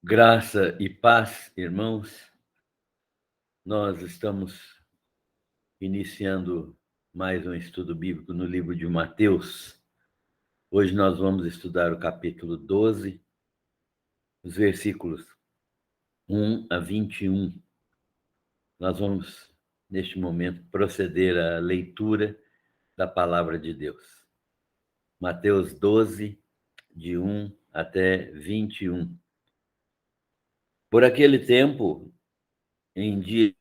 Graça e paz, irmãos. Nós estamos iniciando mais um estudo bíblico no livro de Mateus. Hoje nós vamos estudar o capítulo 12, os versículos 1 a 21. Nós vamos, neste momento, proceder à leitura da palavra de Deus. Mateus 12, de 1 até 21. Por aquele tempo, em dia,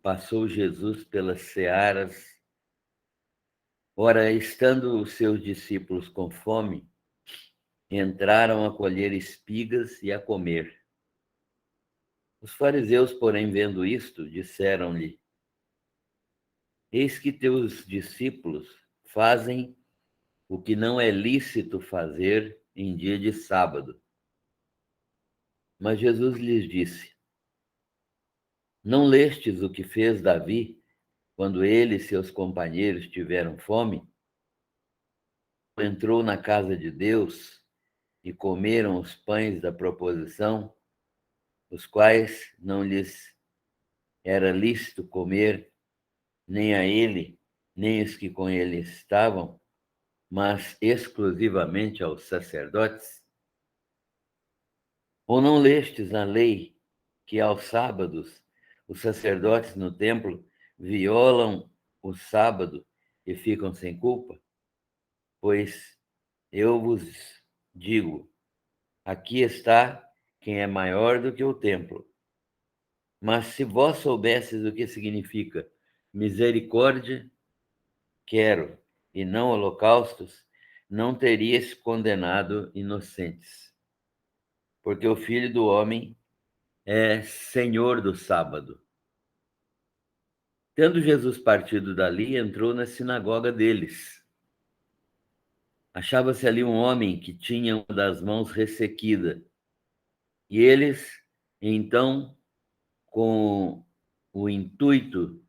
passou Jesus pelas searas. Ora, estando os seus discípulos com fome, entraram a colher espigas e a comer. Os fariseus, porém, vendo isto, disseram-lhe: Eis que teus discípulos fazem o que não é lícito fazer em dia de sábado. Mas Jesus lhes disse: Não lestes o que fez Davi quando ele e seus companheiros tiveram fome? Entrou na casa de Deus e comeram os pães da proposição, os quais não lhes era lícito comer, nem a ele, nem os que com ele estavam, mas exclusivamente aos sacerdotes? Ou não lestes na lei que aos sábados os sacerdotes no templo violam o sábado e ficam sem culpa? Pois eu vos digo, aqui está quem é maior do que o templo. Mas se vós soubesses o que significa misericórdia, quero, e não holocaustos, não teríeis condenado inocentes. Porque o Filho do Homem é Senhor do sábado. Tendo Jesus partido dali, entrou na sinagoga deles. Achava-se ali um homem que tinha uma das mãos ressequida. E eles, então, com o intuito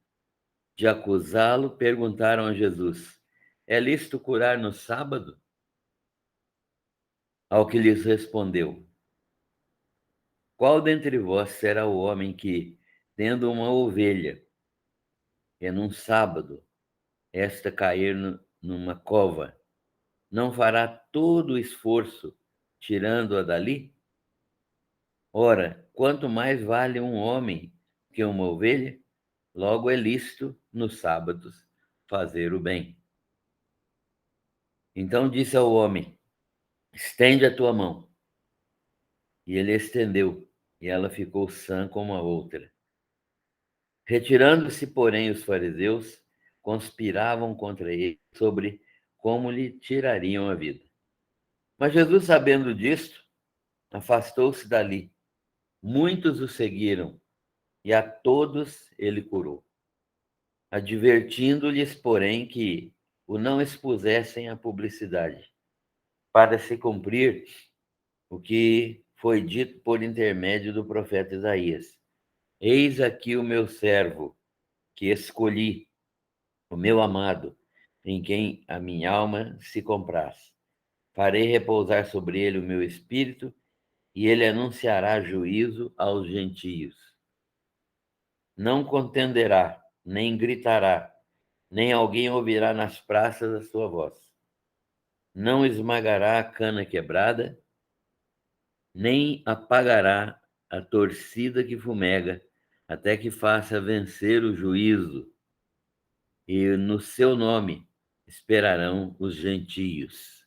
de acusá-lo, perguntaram a Jesus: É lícito curar no sábado? Ao que lhes respondeu: Qual dentre vós será o homem que, tendo uma ovelha, e num sábado, esta cair numa cova, não fará todo o esforço tirando-a dali? Ora, quanto mais vale um homem que uma ovelha, logo é lícito, nos sábados, fazer o bem. Então disse ao homem: Estende a tua mão. E ele estendeu, e ela ficou sã como a outra. Retirando-se, porém, os fariseus, conspiravam contra ele sobre como lhe tirariam a vida. Mas Jesus, sabendo disto, afastou-se dali. Muitos o seguiram, e a todos ele curou, advertindo-lhes, porém, que o não expusessem à publicidade, para se cumprir o que foi dito por intermédio do profeta Isaías: Eis aqui o meu servo, que escolhi, o meu amado, em quem a minha alma se compraz. Farei repousar sobre ele o meu espírito, e ele anunciará juízo aos gentios. Não contenderá, nem gritará, nem alguém ouvirá nas praças a sua voz. Não esmagará a cana quebrada, nem apagará a torcida que fumega, até que faça vencer o juízo, e no seu nome esperarão os gentios.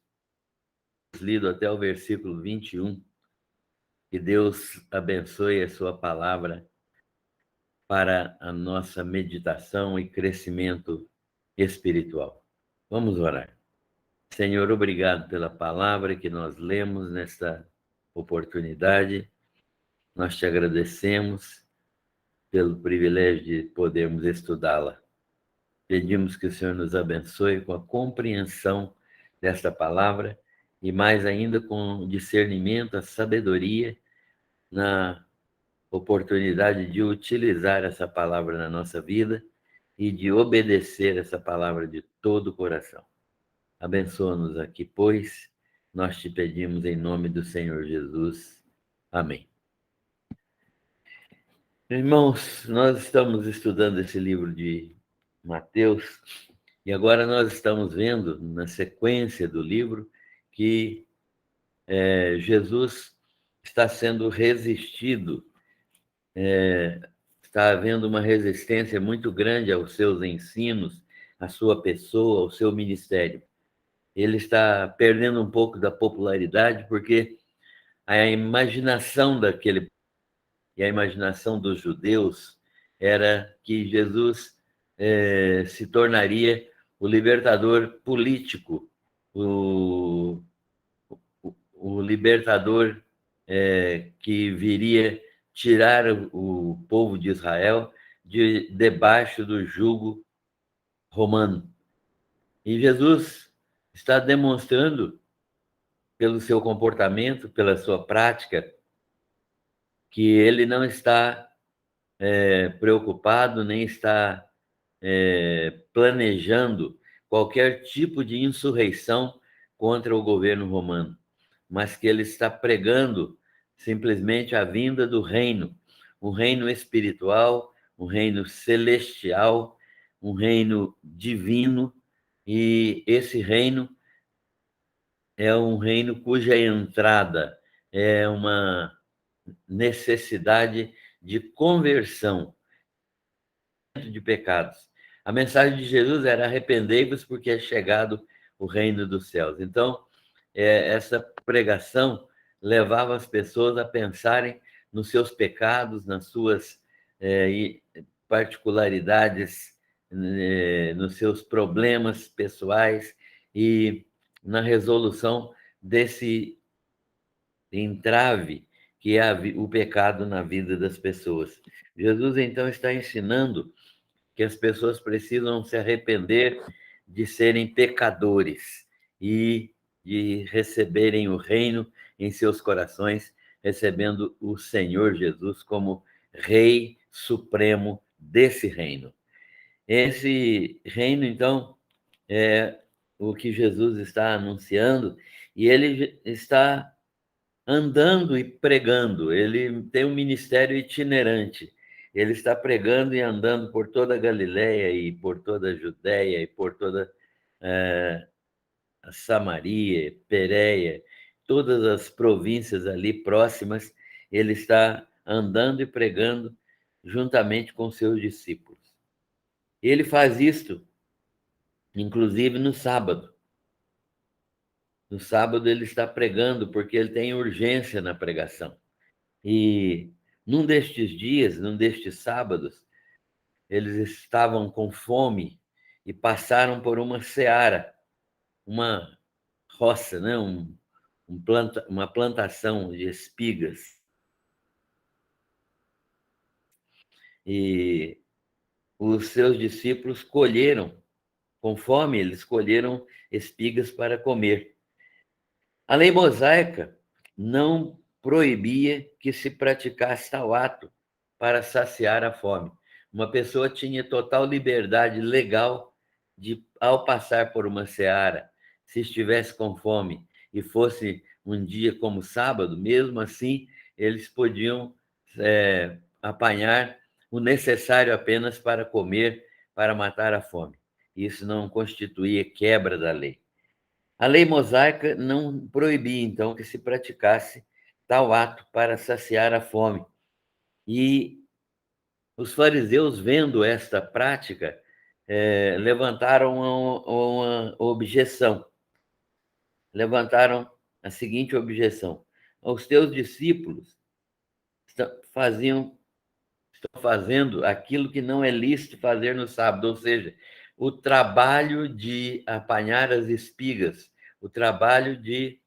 Lido até o versículo 21. Que Deus abençoe a sua palavra para a nossa meditação e crescimento espiritual. Vamos orar. Senhor, obrigado pela palavra que nós lemos nesta oportunidade. Nós te agradecemos pelo privilégio de podermos estudá-la. Pedimos que o Senhor nos abençoe com a compreensão desta palavra e mais ainda com discernimento, a sabedoria na oportunidade de utilizar essa palavra na nossa vida e de obedecer essa palavra de todo o coração. Abençoa-nos aqui, pois nós te pedimos em nome do Senhor Jesus. Amém. Irmãos, nós estamos estudando esse livro de Mateus e agora nós estamos vendo, na sequência do livro, que Jesus está sendo resistido, está havendo uma resistência muito grande aos seus ensinos, à sua pessoa, ao seu ministério. Ele está perdendo um pouco da popularidade porque a imaginação daquele e a imaginação dos judeus era que Jesus se tornaria o libertador político, o, o libertador que viria tirar o povo de Israel de debaixo do jugo romano. E Jesus está demonstrando, pelo seu comportamento, pela sua prática, que ele não está preocupado, nem está planejando qualquer tipo de insurreição contra o governo romano, mas que ele está pregando simplesmente a vinda do reino, um reino espiritual, um reino celestial, um reino divino, e esse reino é um reino cuja entrada é uma necessidade de conversão de pecados. A mensagem de Jesus era: arrependei-vos, porque é chegado o reino dos céus. Então, essa pregação levava as pessoas a pensarem nos seus pecados, nas suas particularidades, nos seus problemas pessoais e na resolução desse entrave que é o pecado na vida das pessoas. Jesus, então, está ensinando que as pessoas precisam se arrepender de serem pecadores e de receberem o reino em seus corações, recebendo o Senhor Jesus como Rei Supremo desse reino. Esse reino, então, é o que Jesus está anunciando, e ele está andando e pregando. Ele tem um ministério itinerante. Ele está pregando e andando por toda a Galiléia e por toda a Judéia e por toda a Samaria, Pérea, todas as províncias ali próximas. Ele está andando e pregando juntamente com seus discípulos. Ele faz isto, inclusive no sábado. No sábado ele está pregando porque ele tem urgência na pregação. E num destes dias, num destes sábados, eles estavam com fome e passaram por uma seara, uma roça, né? Uma plantação de espigas. E os seus discípulos colheram, com fome, eles colheram espigas para comer. A lei mosaica não proibia que se praticasse tal ato para saciar a fome. Uma pessoa tinha total liberdade legal de, ao passar por uma seara, se estivesse com fome e fosse um dia como sábado, mesmo assim, eles podiam apanhar o necessário apenas para comer, para matar a fome. Isso não constituía quebra da lei. A lei mosaica não proibia, então, que se praticasse tal ato para saciar a fome. E os fariseus, vendo esta prática, levantaram uma objeção. Levantaram a seguinte objeção: os teus discípulos estão fazendo aquilo que não é lícito fazer no sábado, ou seja, o trabalho de apanhar as espigas, o trabalho de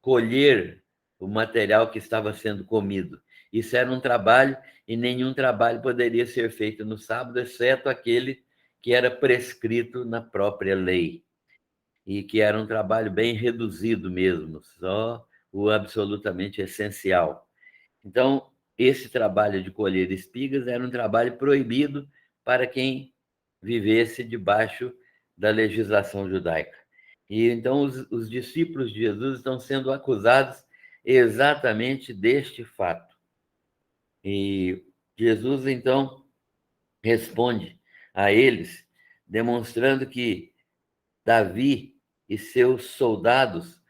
colher o material que estava sendo comido. Isso era um trabalho e nenhum trabalho poderia ser feito no sábado, exceto aquele que era prescrito na própria lei, e que era um trabalho bem reduzido mesmo, só o absolutamente essencial. Então, esse trabalho de colher espigas era um trabalho proibido para quem vivesse debaixo da legislação judaica. E então os discípulos de Jesus estão sendo acusados exatamente deste fato. E Jesus, então, responde a eles, demonstrando que Davi e seus soldados,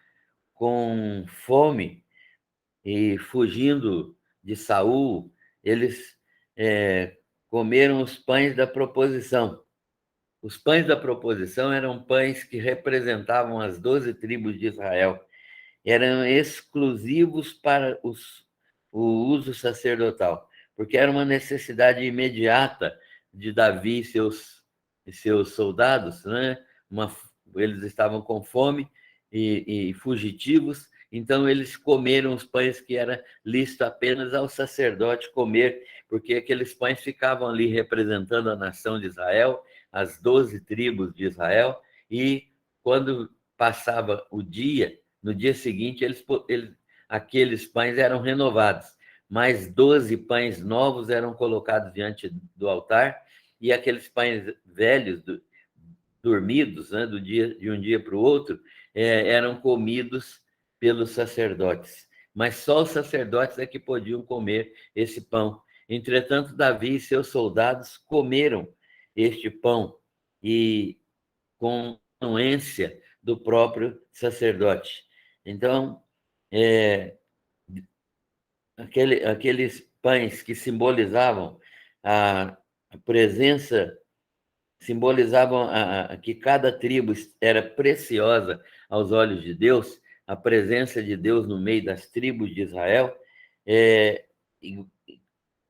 com fome e fugindo de Saul, eles comeram os pães da proposição. Os pães da proposição eram pães que representavam as 12 tribos de Israel. Eram exclusivos para o uso sacerdotal, porque era uma necessidade imediata de Davi e seus soldados, né? Eles estavam com fome e fugitivos, então eles comeram os pães que era lícito apenas ao sacerdote comer, porque aqueles pães ficavam ali representando a nação de Israel, as 12 tribos de Israel, e quando passava o dia, no dia seguinte, aqueles pães eram renovados, mais 12 pães novos eram colocados diante do altar, e aqueles pães velhos, dormidos, né, de um dia para o outro, eram comidos pelos sacerdotes. Mas só os sacerdotes é que podiam comer esse pão. Entretanto, Davi e seus soldados comeram este pão, e com anuência do próprio sacerdote. Então, aqueles pães que simbolizavam a presença, simbolizavam que cada tribo era preciosa aos olhos de Deus, a presença de Deus no meio das tribos de Israel,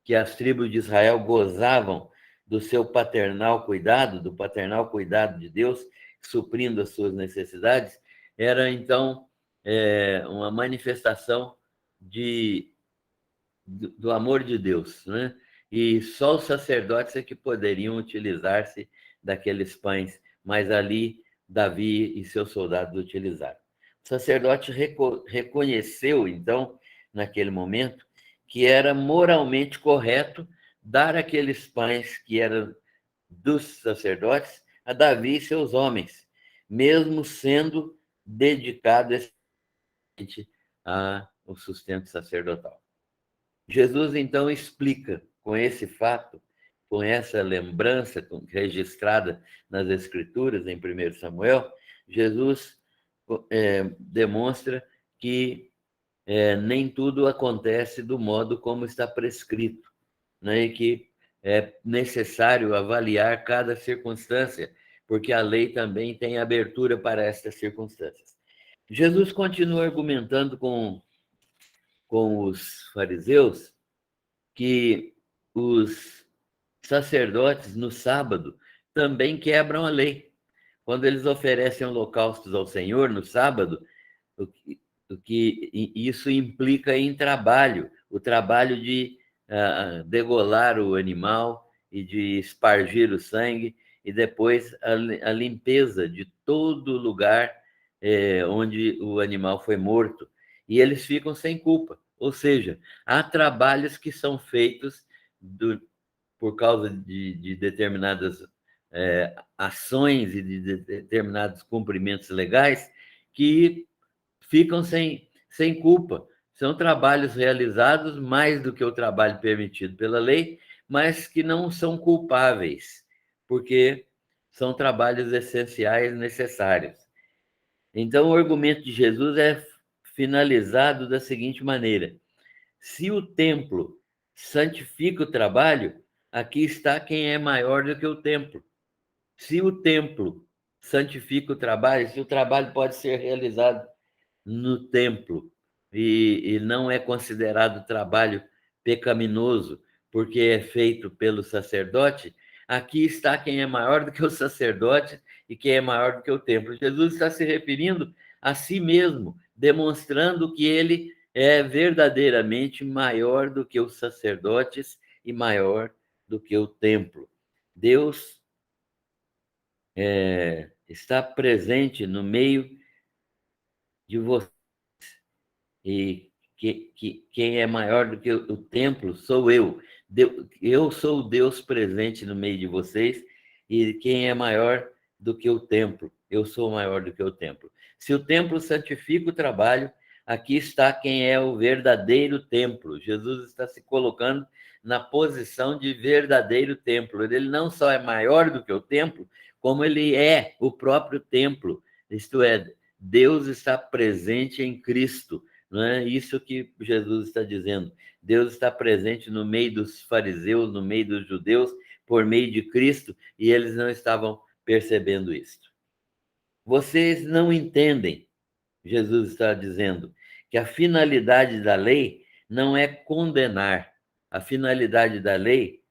que as tribos de Israel gozavam do seu paternal cuidado, do paternal cuidado de Deus, suprindo as suas necessidades, era então uma manifestação do amor de Deus, né? E só os sacerdotes é que poderiam utilizar-se daqueles pães, mas ali Davi e seus soldados utilizaram. O sacerdote reconheceu, então, naquele momento, que era moralmente correto dar aqueles pães que eram dos sacerdotes a Davi e seus homens, mesmo sendo dedicado ao sustento sacerdotal. Jesus, então, explica com esse fato, com essa lembrança registrada nas Escrituras, em 1 Samuel, Jesus demonstra que nem tudo acontece do modo como está prescrito, né? E que é necessário avaliar cada circunstância, porque a lei também tem abertura para estas circunstâncias. Jesus continua argumentando com os fariseus que os sacerdotes, no sábado, também quebram a lei. Quando eles oferecem holocaustos ao Senhor no sábado, o que isso implica em trabalho, o trabalho de degolar o animal e de espargir o sangue, e depois a limpeza de todo lugar onde o animal foi morto. E eles ficam sem culpa. Ou seja, há trabalhos que são feitos por causa de determinadas ações e de determinados cumprimentos legais que ficam sem culpa. São trabalhos realizados mais do que o trabalho permitido pela lei, mas que não são culpáveis, porque são trabalhos essenciais necessários. Então, o argumento de Jesus é finalizado da seguinte maneira: se o templo santifica o trabalho, aqui está quem é maior do que o templo. Se o templo santifica o trabalho, se o trabalho pode ser realizado no templo e não é considerado trabalho pecaminoso porque é feito pelo sacerdote, aqui está quem é maior do que o sacerdote e quem é maior do que o templo. Jesus está se referindo a si mesmo, demonstrando que ele é verdadeiramente maior do que os sacerdotes e maior do que o templo. Deus está presente no meio de você. E quem é maior do que o templo sou eu. Eu sou o Deus presente no meio de vocês, e quem é maior do que o templo? Eu sou maior do que o templo. Se o templo santifica o trabalho, aqui está quem é o verdadeiro templo. Jesus está se colocando na posição de verdadeiro templo. Ele não só é maior do que o templo, como ele é o próprio templo. Isto é, Deus está presente em Cristo. Não é isso que Jesus está dizendo. Deus está presente no meio dos fariseus, no meio dos judeus, por meio de Cristo, e eles não estavam percebendo isso. Vocês não entendem, Jesus está dizendo, que a finalidade da lei não é condenar. A finalidade da lei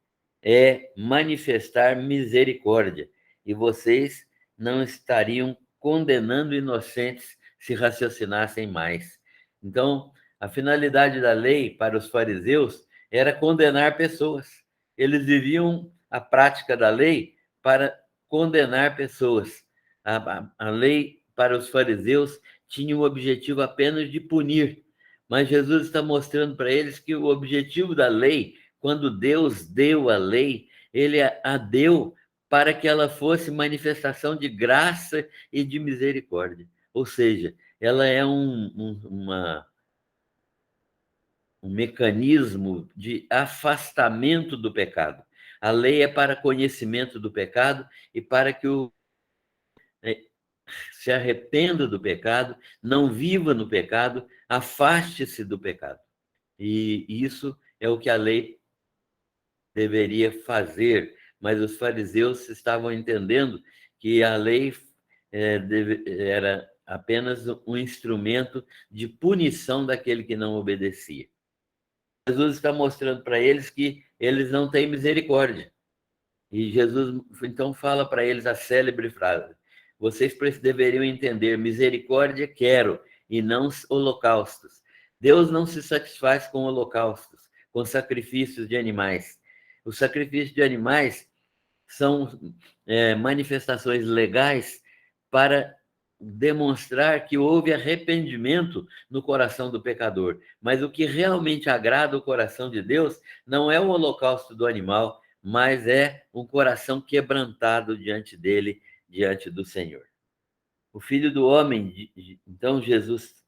é manifestar misericórdia. E vocês não estariam condenando inocentes se raciocinassem mais. Então, a finalidade da lei para os fariseus era condenar pessoas. Eles viviam a prática da lei para condenar pessoas. A lei para os fariseus tinha o objetivo apenas de punir, mas Jesus está mostrando para eles que o objetivo da lei, quando Deus deu a lei, ele a deu para que ela fosse manifestação de graça e de misericórdia. Ou seja, ela é um mecanismo de afastamento do pecado. A lei é para conhecimento do pecado e para que o se arrependa do pecado, não viva no pecado, afaste-se do pecado. E isso é o que a lei deveria fazer, mas os fariseus estavam entendendo que a lei era apenas um instrumento de punição daquele que não obedecia. Jesus está mostrando para eles que eles não têm misericórdia. E Jesus então fala para eles a célebre frase: vocês deveriam entender, misericórdia quero e não holocaustos. Deus não se satisfaz com holocaustos, com sacrifícios de animais. Os sacrifícios de animais são manifestações legais para demonstrar que houve arrependimento no coração do pecador. Mas o que realmente agrada o coração de Deus não é o holocausto do animal, mas é um coração quebrantado diante dele, diante do Senhor. O Filho do Homem, então Jesus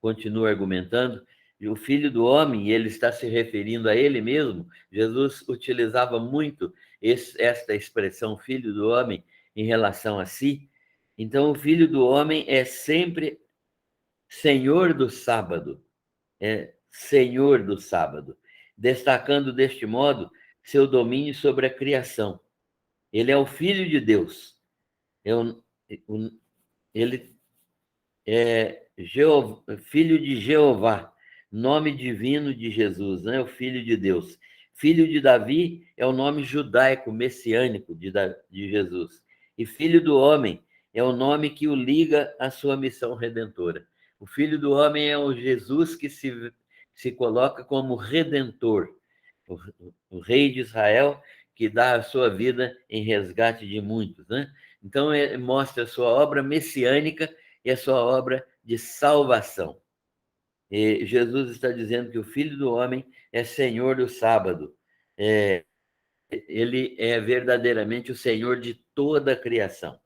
continua argumentando, e o Filho do Homem, ele está se referindo a ele mesmo. Jesus utilizava muito esta expressão Filho do Homem em relação a si. Então, o Filho do Homem é sempre Senhor do sábado, é Senhor do sábado, destacando deste modo seu domínio sobre a criação. Ele é o Filho de Deus. Ele é Filho de Jeová, nome divino de Jesus, né? O Filho de Deus. Filho de Davi é o nome judaico, messiânico de Jesus. E Filho do Homem é o nome que o liga à sua missão redentora. O Filho do Homem é o Jesus que se coloca como redentor, o Rei de Israel, que dá a sua vida em resgate de muitos, né? Então, ele mostra a sua obra messiânica e a sua obra de salvação. E Jesus está dizendo que o Filho do Homem é Senhor do sábado. Ele é verdadeiramente o Senhor de toda a criação.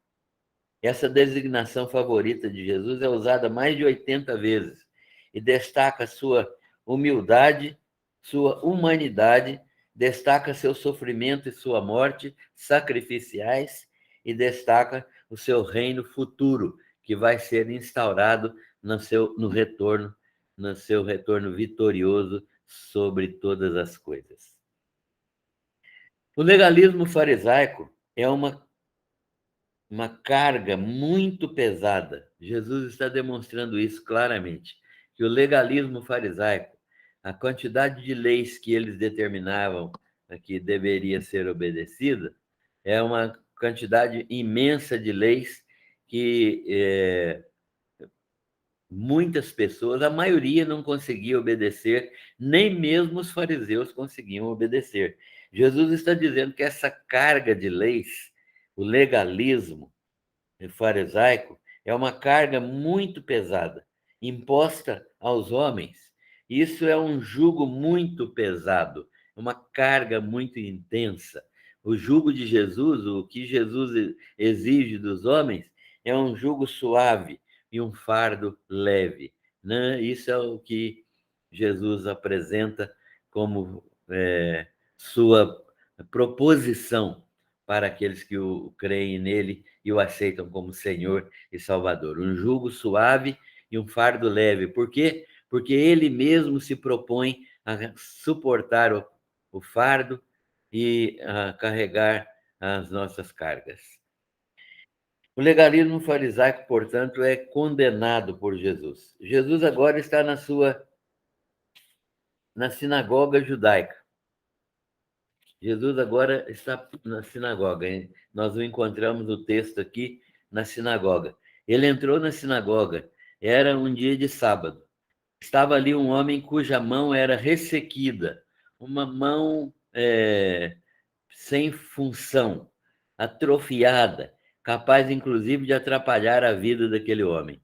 Essa designação favorita de Jesus é usada mais de 80 vezes e destaca sua humildade, sua humanidade, destaca seu sofrimento e sua morte sacrificiais e destaca o seu reino futuro, que vai ser instaurado no seu retorno vitorioso sobre todas as coisas. O legalismo farisaico é uma carga muito pesada. Jesus está demonstrando isso claramente, que o legalismo farisaico, a quantidade de leis que eles determinavam que deveria ser obedecida, é uma quantidade imensa de leis que muitas pessoas, a maioria não conseguia obedecer, nem mesmo os fariseus conseguiam obedecer. Jesus está dizendo que essa carga de leis, o legalismo farisaico, é uma carga muito pesada, imposta aos homens. Isso é um jugo muito pesado, uma carga muito intensa. O jugo de Jesus, o que Jesus exige dos homens, é um jugo suave e um fardo leve. né? Isso é o que Jesus apresenta como sua proposição para aqueles que o creem nele e o aceitam como Senhor e Salvador. Um jugo suave e um fardo leve. Por quê? Porque ele mesmo se propõe a suportar o fardo e a carregar as nossas cargas. O legalismo farisaico, portanto, é condenado por Jesus. Jesus agora está na sinagoga judaica. Jesus agora está na sinagoga. Hein? Nós o encontramos no texto aqui na sinagoga. Ele entrou na sinagoga. Era um dia de sábado. Estava ali um homem cuja mão era ressequida, uma mão sem função, atrofiada, capaz inclusive de atrapalhar a vida daquele homem.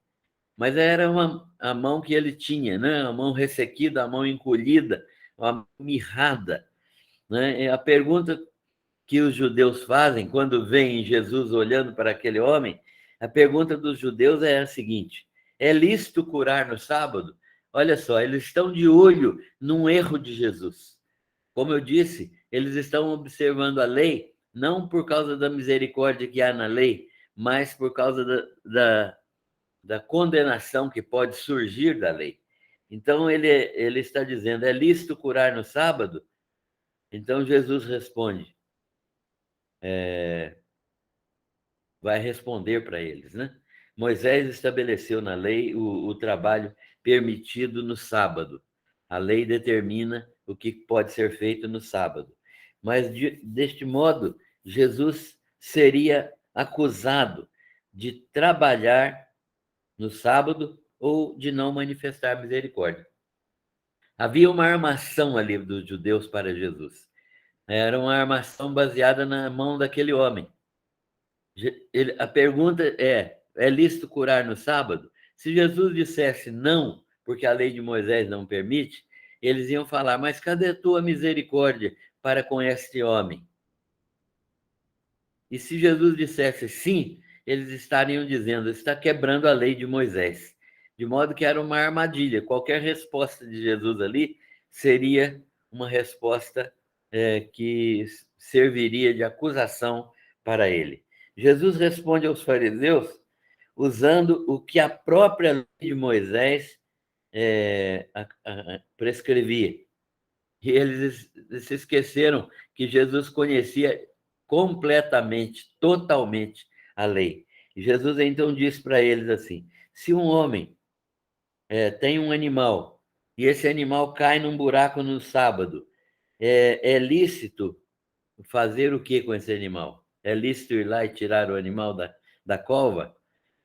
Mas era a mão que ele tinha, né? A mão ressequida, a mão encolhida, a mão mirrada. Né? E a pergunta que os judeus fazem quando veem Jesus olhando para aquele homem, a pergunta dos judeus é a seguinte: é lícito curar no sábado? Olha só, eles estão de olho num erro de Jesus. Como eu disse, eles estão observando a lei não por causa da misericórdia que há na lei, mas por causa da condenação que pode surgir da lei. Então, ele está dizendo, é lícito curar no sábado? Então, Jesus responde, vai responder para eles, né? Moisés estabeleceu na lei o trabalho permitido no sábado. A lei determina o que pode ser feito no sábado. Mas, deste modo, Jesus seria acusado de trabalhar no sábado ou de não manifestar misericórdia. Havia uma armação ali dos judeus para Jesus. Era uma armação baseada na mão daquele homem. A pergunta é lícito curar no sábado? Se Jesus dissesse não, porque a lei de Moisés não permite, eles iam falar, mas cadê a tua misericórdia para com este homem? E se Jesus dissesse sim, eles estariam dizendo, está quebrando a lei de Moisés. De modo que era uma armadilha. Qualquer resposta de Jesus ali seria uma resposta que serviria de acusação para ele. Jesus responde aos fariseus usando o que a própria lei de Moisés prescrevia. E eles se esqueceram que Jesus conhecia completamente, totalmente a lei. E Jesus então disse para eles assim: se um homem tem um animal e esse animal cai num buraco no sábado, é lícito fazer o que com esse animal? É lícito ir lá e tirar o animal da cova?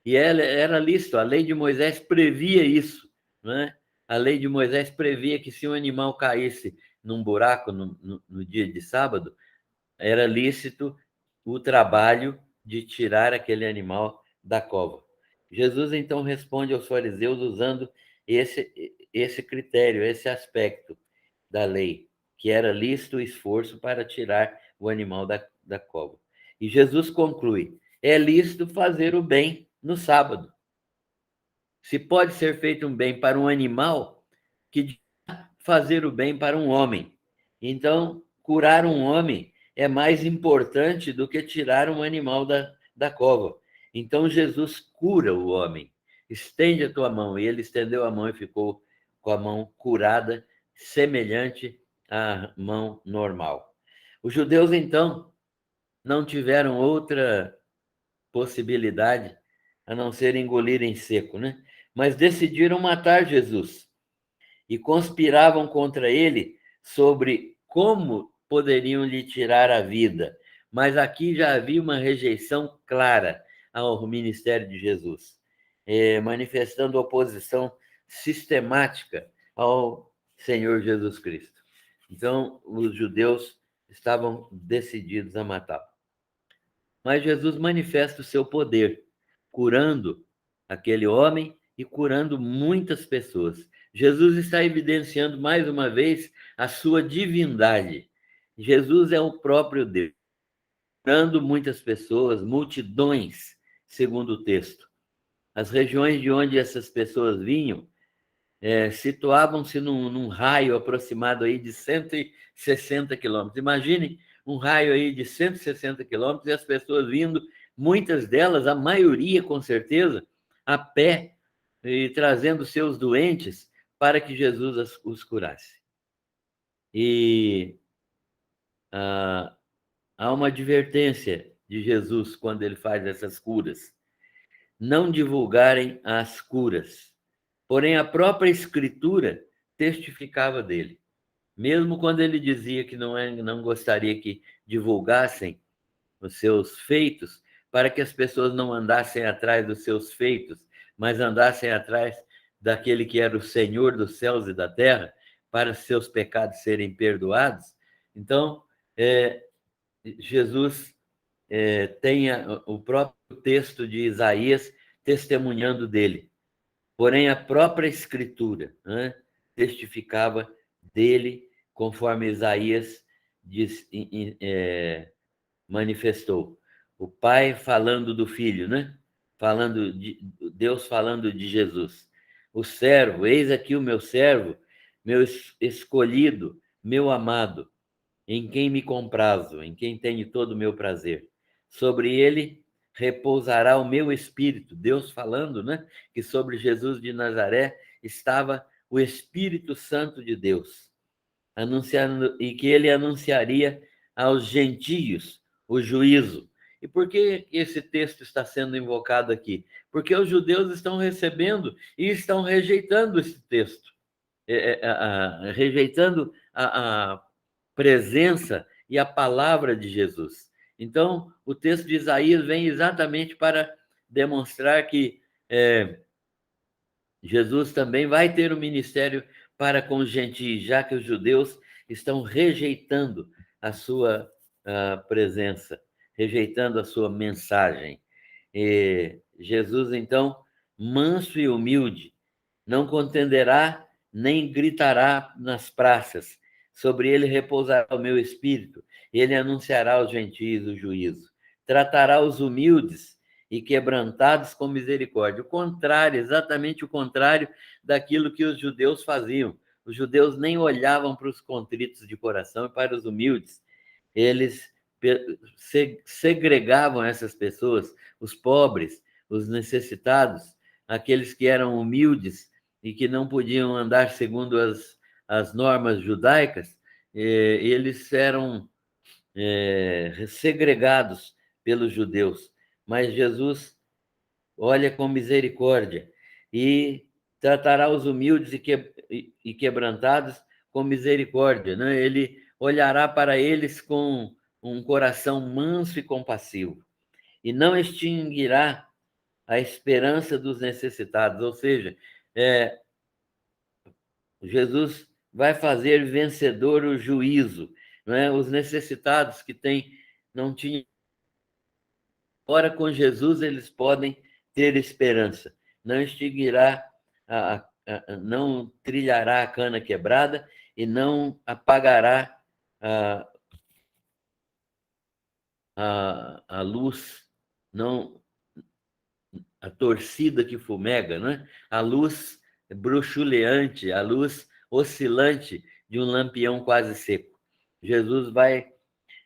E era lícito, a lei de Moisés previa isso, né? A lei de Moisés previa que se um animal caísse num buraco no dia de sábado, era lícito o trabalho de tirar aquele animal da cova. Jesus então responde aos fariseus usando esse critério, esse aspecto da lei, que era lícito o esforço para tirar o animal da cova. E Jesus conclui: é lícito fazer o bem no sábado. Se pode ser feito um bem para um animal, que fazer o bem para um homem. Então, curar um homem é mais importante do que tirar um animal da cova. Então, Jesus cura o homem. Estende a tua mão. E ele estendeu a mão e ficou com a mão curada, semelhante à mão normal. Os judeus, então, não tiveram outra possibilidade a não ser engolir em seco, né? Mas decidiram matar Jesus e conspiravam contra ele sobre como poderiam lhe tirar a vida. Mas aqui já havia uma rejeição clara ao ministério de Jesus, manifestando oposição sistemática ao Senhor Jesus Cristo. Então, os judeus estavam decididos a matá-lo. Mas Jesus manifesta o seu poder, curando aquele homem e curando muitas pessoas. Jesus está evidenciando mais uma vez a sua divindade. Jesus é o próprio Deus, curando muitas pessoas, multidões, segundo o texto. As regiões de onde essas pessoas vinham situavam-se num raio aproximado aí de 160 quilômetros. Imagine um raio aí de 160 quilômetros e as pessoas vindo, muitas delas, a maioria com certeza, a pé, e trazendo seus doentes para que Jesus os curasse. E há uma advertência de Jesus quando ele faz essas curas: não divulgarem as curas. Porém, a própria Escritura testificava dele. Mesmo quando ele dizia que não gostaria que divulgassem os seus feitos, para que as pessoas não andassem atrás dos seus feitos, mas andassem atrás daquele que era o Senhor dos céus e da terra, para seus pecados serem perdoados. Então, Jesus tem o próprio texto de Isaías testemunhando dele. Porém, a própria Escritura, né, testificava dele, conforme Isaías manifestou. O Pai falando do Filho, né? Deus falando de Jesus. O servo, eis aqui o meu servo, meu escolhido, meu amado, em quem me comprazo, em quem tenho todo o meu prazer. Sobre ele repousará o meu espírito. Deus falando, né? Que sobre Jesus de Nazaré estava o Espírito Santo de Deus, anunciando, e que ele anunciaria aos gentios o juízo. E por que esse texto está sendo invocado aqui? Porque os judeus estão recebendo e estão rejeitando esse texto, rejeitando a presença e a palavra de Jesus. Então, o texto de Isaías vem exatamente para demonstrar que Jesus também vai ter um ministério para com os gentios, já que os judeus estão rejeitando a sua presença, rejeitando a sua mensagem. E Jesus, então, manso e humilde, não contenderá nem gritará nas praças. Sobre ele repousará o meu espírito, ele anunciará aos gentios o juízo. Tratará os humildes e quebrantados com misericórdia. O contrário, exatamente o contrário daquilo que os judeus faziam. Os judeus nem olhavam para os contritos de coração e para os humildes. Eles segregavam essas pessoas, os pobres, os necessitados, aqueles que eram humildes e que não podiam andar segundo as normas judaicas, eles eram segregados pelos judeus. Mas Jesus olha com misericórdia e tratará os humildes e quebrantados com misericórdia, né? Ele olhará para eles com um coração manso e compassivo e não extinguirá a esperança dos necessitados, ou seja, Jesus vai fazer vencedor o juízo, não é? Os necessitados que não tinham, ora com Jesus eles podem ter esperança. Não extinguirá, não trilhará a cana quebrada e não apagará a luz, não a torcida que fumega, né? A luz bruxuleante, a luz oscilante de um lampião quase seco. Jesus vai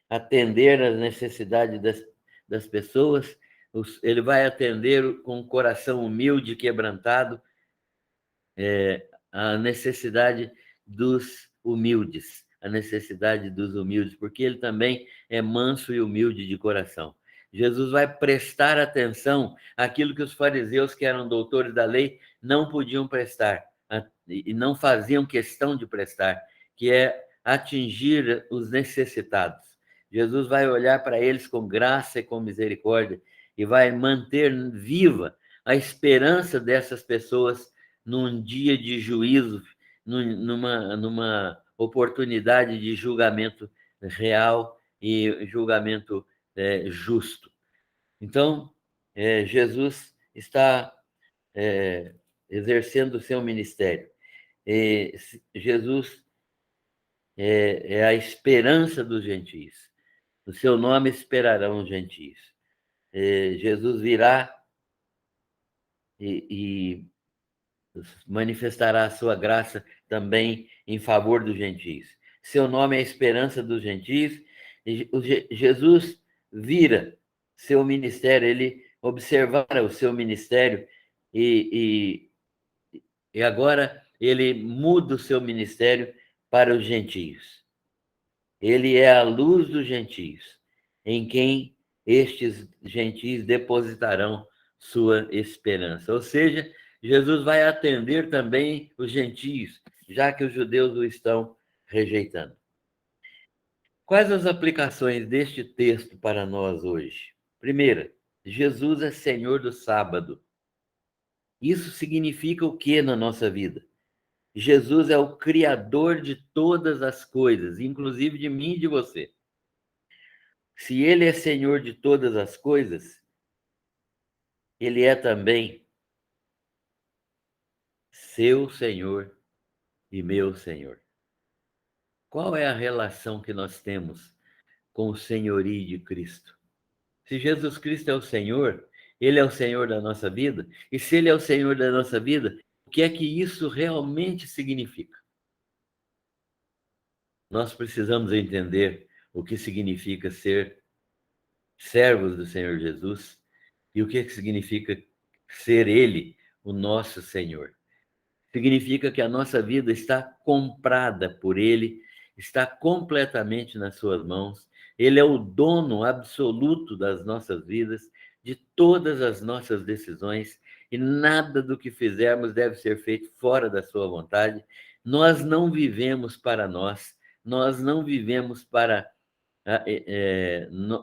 atender às necessidades das pessoas, ele vai atender com o coração humilde e quebrantado a necessidade dos humildes, a necessidade dos humildes, porque ele também é manso e humilde de coração. Jesus vai prestar atenção àquilo que os fariseus, que eram doutores da lei, não podiam prestar e não faziam questão de prestar, que é atingir os necessitados. Jesus vai olhar para eles com graça e com misericórdia e vai manter viva a esperança dessas pessoas num dia de juízo, numa oportunidade de julgamento real e julgamento justo. Então, Jesus está exercendo o seu ministério. Jesus é a esperança dos gentios. No seu nome esperarão os gentios. Jesus virá e manifestará a sua graça também em favor dos gentios. Seu nome é a esperança dos gentios. E Jesus vira seu ministério, ele observara o seu ministério e agora ele muda o seu ministério para os gentios. Ele é a luz dos gentios, em quem estes gentios depositarão sua esperança. Ou seja, Jesus vai atender também os gentios, já que os judeus o estão rejeitando. Quais as aplicações deste texto para nós hoje? Primeira, Jesus é Senhor do sábado. Isso significa o que na nossa vida? Jesus é o Criador de todas as coisas, inclusive de mim e de você. Se ele é Senhor de todas as coisas, ele é também seu Senhor e meu Senhor. Qual é a relação que nós temos com o senhorio de Cristo? Se Jesus Cristo é o Senhor, ele é o Senhor da nossa vida, e se ele é o Senhor da nossa vida, o que é que isso realmente significa? Nós precisamos entender o que significa ser servos do Senhor Jesus e o que significa ser ele o nosso Senhor. Significa que a nossa vida está comprada por ele, está completamente nas suas mãos. Ele é o dono absoluto das nossas vidas, de todas as nossas decisões, e nada do que fizermos deve ser feito fora da sua vontade. Nós não vivemos para nós não vivemos para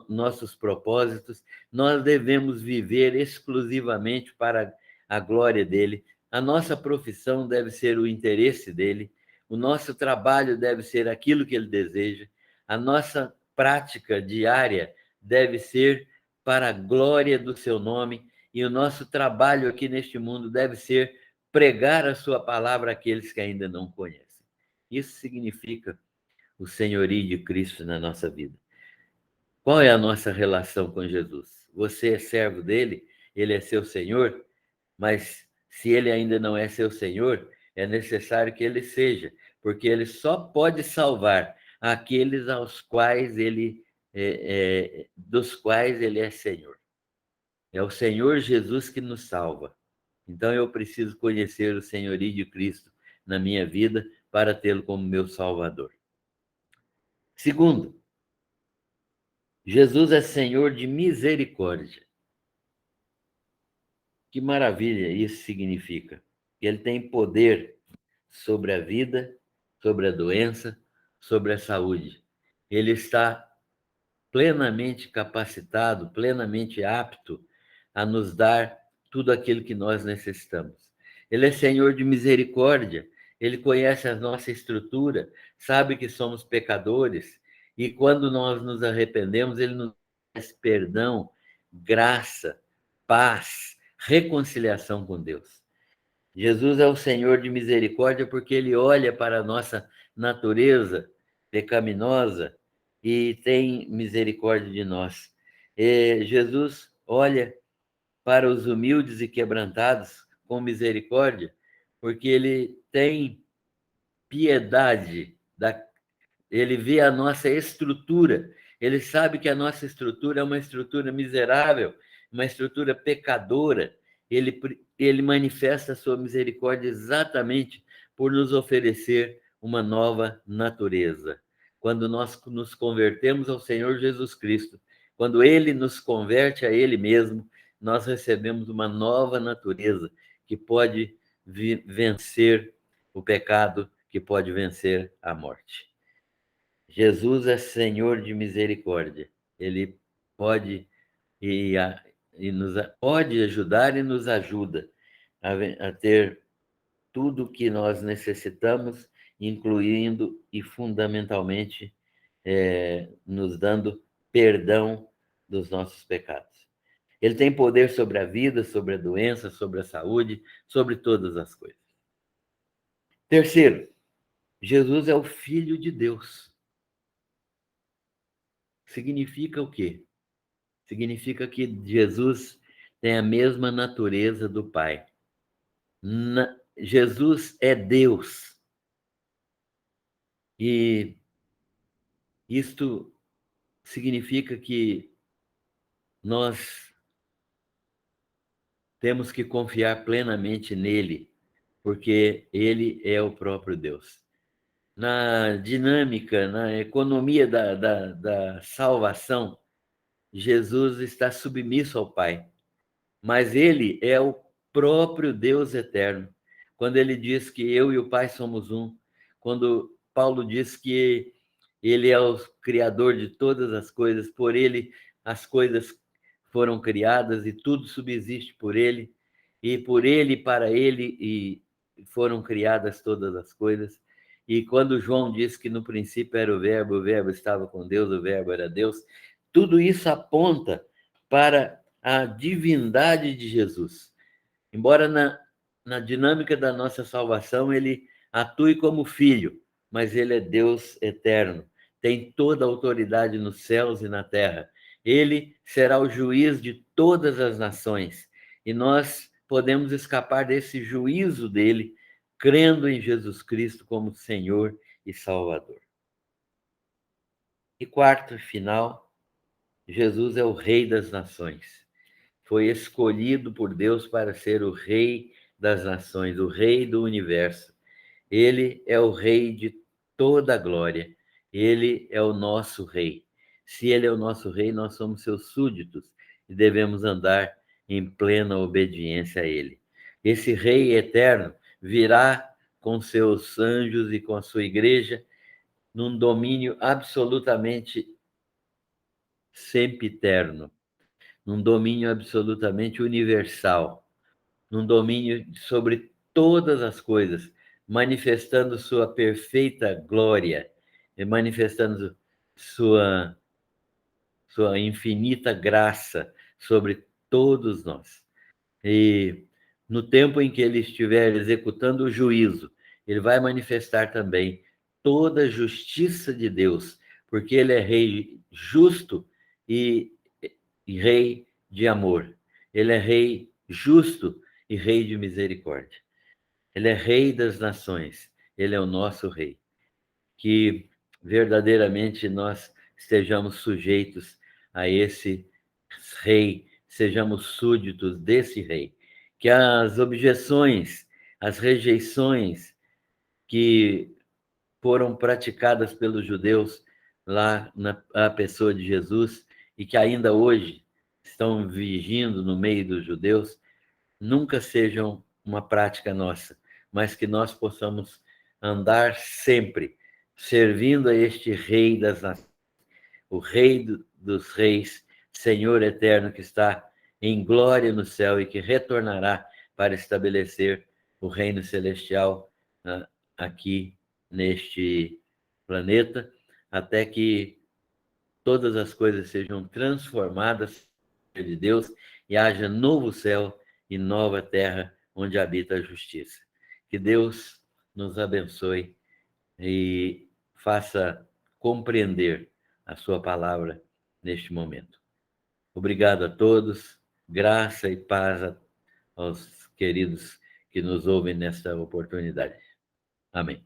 nossos propósitos, nós devemos viver exclusivamente para a glória dele. A nossa profissão deve ser o interesse dele, o nosso trabalho deve ser aquilo que ele deseja, a nossa prática diária deve ser para a glória do seu nome, e o nosso trabalho aqui neste mundo deve ser pregar a sua palavra àqueles que ainda não conhecem. Isso significa o senhorio de Cristo na nossa vida. Qual é a nossa relação com Jesus? Você é servo dele, ele é seu Senhor, mas se ele ainda não é seu Senhor, é necessário que ele seja, porque ele só pode salvar aqueles aos quais dos quais ele é Senhor. É o Senhor Jesus que nos salva. Então eu preciso conhecer o senhorio de Cristo na minha vida para tê-lo como meu Salvador. Segundo, Jesus é Senhor de misericórdia. Que maravilha isso significa. Ele tem poder sobre a vida, sobre a doença, sobre a saúde. Ele está plenamente capacitado, plenamente apto a nos dar tudo aquilo que nós necessitamos. Ele é Senhor de misericórdia, ele conhece a nossa estrutura, sabe que somos pecadores, e quando nós nos arrependemos, ele nos dá perdão, graça, paz, reconciliação com Deus. Jesus é o Senhor de misericórdia porque ele olha para a nossa natureza pecaminosa e tem misericórdia de nós. Jesus olha para os humildes e quebrantados com misericórdia, porque ele tem piedade, ele vê a nossa estrutura, ele sabe que a nossa estrutura é uma estrutura miserável, uma estrutura pecadora. Ele manifesta a sua misericórdia exatamente por nos oferecer uma nova natureza. Quando nós nos convertemos ao Senhor Jesus Cristo, quando ele nos converte a ele mesmo, nós recebemos uma nova natureza que pode vencer o pecado, que pode vencer a morte. Jesus é Senhor de misericórdia. Ele pode pode ajudar e nos ajuda a ter tudo o que nós necessitamos, incluindo e fundamentalmente nos dando perdão dos nossos pecados. Ele tem poder sobre a vida, sobre a doença, sobre a saúde, sobre todas as coisas. Terceiro, Jesus é o Filho de Deus. Significa o quê? Significa que Jesus tem a mesma natureza do Pai. Jesus é Deus. E isto significa que nós temos que confiar plenamente nele, porque ele é o próprio Deus. Na dinâmica, na economia da salvação, Jesus está submisso ao Pai, mas ele é o próprio Deus eterno. Quando ele diz que eu e o Pai somos um, quando Paulo diz que ele é o criador de todas as coisas, por ele as coisas foram criadas e tudo subsiste por ele, e por ele e para ele e foram criadas todas as coisas. E quando João diz que no princípio era o verbo estava com Deus, o verbo era Deus, tudo isso aponta para a divindade de Jesus. Embora na dinâmica da nossa salvação ele atue como filho, mas ele é Deus eterno, tem toda a autoridade nos céus e na terra. Ele será o juiz de todas as nações, e nós podemos escapar desse juízo dele, crendo em Jesus Cristo como Senhor e Salvador. E quarto, final, Jesus é o Rei das nações. Foi escolhido por Deus para ser o Rei das nações, o Rei do universo. Ele é o Rei de toda a glória. Ele é o nosso Rei. Se ele é o nosso Rei, nós somos seus súditos e devemos andar em plena obediência a ele. Esse Rei eterno virá com seus anjos e com a sua igreja num domínio absolutamente sempiterno, num domínio absolutamente universal, num domínio sobre todas as coisas, manifestando sua perfeita glória e manifestando sua infinita graça sobre todos nós. E no tempo em que ele estiver executando o juízo, ele vai manifestar também toda a justiça de Deus, porque ele é rei justo e rei de amor. Ele é rei justo e rei de misericórdia. Ele é rei das nações. Ele é o nosso rei. Que verdadeiramente nós estejamos sujeitos a esse rei, sejamos súditos desse rei. Que as objeções, as rejeições que foram praticadas pelos judeus lá na pessoa de Jesus e que ainda hoje estão vigindo no meio dos judeus, nunca sejam uma prática nossa, mas que nós possamos andar sempre servindo a este Rei das nações, o Rei dos reis, Senhor eterno que está em glória no céu e que retornará para estabelecer o reino celestial aqui neste planeta, até que todas as coisas sejam transformadas de Deus e haja novo céu e nova terra onde habita a justiça. Que Deus nos abençoe e faça compreender a sua palavra neste momento. Obrigado a todos, graça e paz aos queridos que nos ouvem nesta oportunidade. Amém.